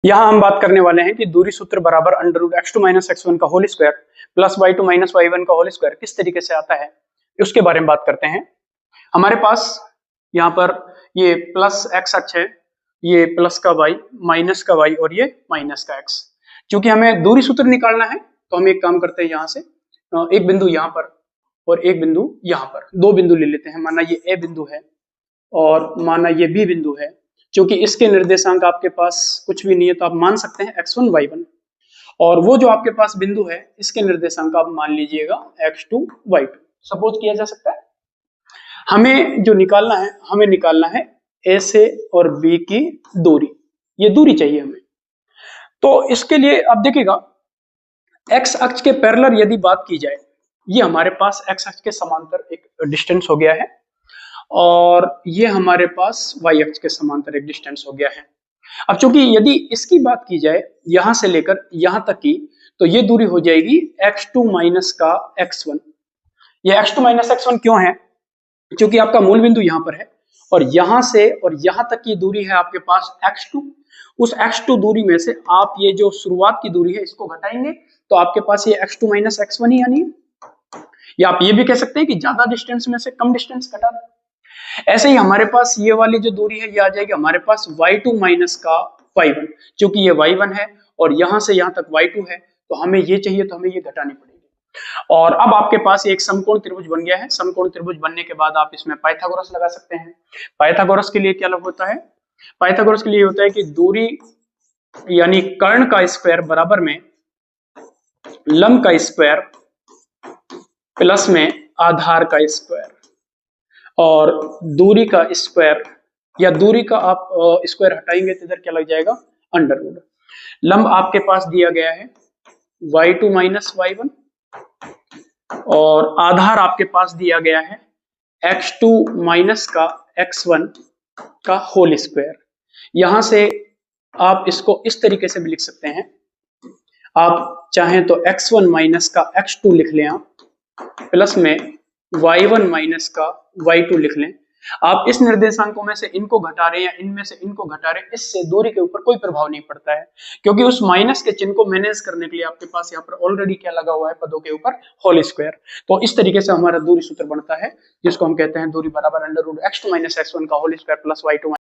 यहाँ हम बात करने वाले हैं कि दूरी सूत्र बराबर under root x2 minus x1 का whole square plus y2 minus y1 का होल स्क्वायर किस तरीके से आता है उसके बारे में बात करते हैं। हमारे पास यहाँ पर ये प्लस x अक्ष है, ये प्लस का y, माइनस का y और ये माइनस का x। क्योंकि हमें दूरी सूत्र निकालना है तो हम एक काम करते हैं, यहाँ से एक बिंदु यहाँ पर और एक बिंदु यहाँ पर, दो बिंदु ले लेते हैं। माना ये a बिंदु है और माना ये b बिंदु है। क्योंकि इसके निर्देशांक आपके पास कुछ भी नहीं है तो आप मान सकते हैं x1 y1, और वो जो आपके पास बिंदु है इसके निर्देशांक आप मान लीजिएगा x2 y2। सपोज किया जा सकता है। हमें जो निकालना है, हमें निकालना है a से और b की दूरी, ये दूरी चाहिए हमें। तो इसके लिए आप देखिएगा x अक्ष के पैरेलल यदि बात की जाए, ये हमारे पास x अक्ष के समांतर एक डिस्टेंस हो गया है और ये हमारे पास y अक्ष के समांतर एक डिस्टेंस हो गया है। अब चूंकि यदि इसकी बात की जाए यहां से लेकर यहां तक की, तो ये दूरी हो जाएगी x2 माइनस का x1। ये x2 माइनस x1 क्यों है? क्योंकि आपका मूल बिंदु यहां पर है और यहां से और यहां तक की दूरी है आपके पास x2। उस x2 दूरी में से आप ये जो शुरुआत की दूरी है इसको घटाएंगे तो आपके पास ये x2 माइनस x1 ही आनी है। या आप ये भी कह सकते हैं कि ज्यादा डिस्टेंस में से कम डिस्टेंस घटा दें। ऐसे ही हमारे पास ये वाली जो दूरी है ये आ जाएगी हमारे पास y2 माइनस का y1। क्योंकि ये y1 है और यहां से यहां तक y2 है तो हमें ये चाहिए तो हमें ये घटानी पड़ेगी। और अब आपके पास एक समकोण त्रिभुज बन गया है। समकोण त्रिभुज बनने के बाद आप इसमें पाइथागोरस लगा सकते हैं। पाइथागोरस के लिए क्या होता है? पाइथागोरस के लिए होता है कि दूरी यानी कर्ण का स्क्वायर बराबर में लंब का स्क्वायर प्लस में आधार का स्क्वायर, और दूरी का स्क्वायर या दूरी का आप स्क्वायर हटाएंगे तो इधर क्या लग जाएगा? Under root. लंब आपके पास दिया गया है y2 माइनस y1 और आधार आपके पास दिया गया है x2 माइनस का x1 का होल स्क्वायर। यहां से आप इसको इस तरीके से भी लिख सकते हैं, आप चाहें तो x1 माइनस का x2 लिख लें आप, प्लस में y1 माइनस का y2 लिख लें। आप इस निर्देशांकों में से इनको घटा रहे हैं या इनमें से इनको घटा रहे हैं, इससे दूरी के ऊपर कोई प्रभाव नहीं पड़ता है। क्योंकि उस माइनस के चिन्ह को मैनेज करने के लिए आपके पास यहाँ पर ऑलरेडी क्या लगा हुआ है? पदों के ऊपर होल स्क्वायर। तो इस तरीके से हमारा दूरी सूत्र बनता है जिसको हम कहते हैं दूरी बराबर under root x2 minus x1 का होल स्क्वायर प्लस y2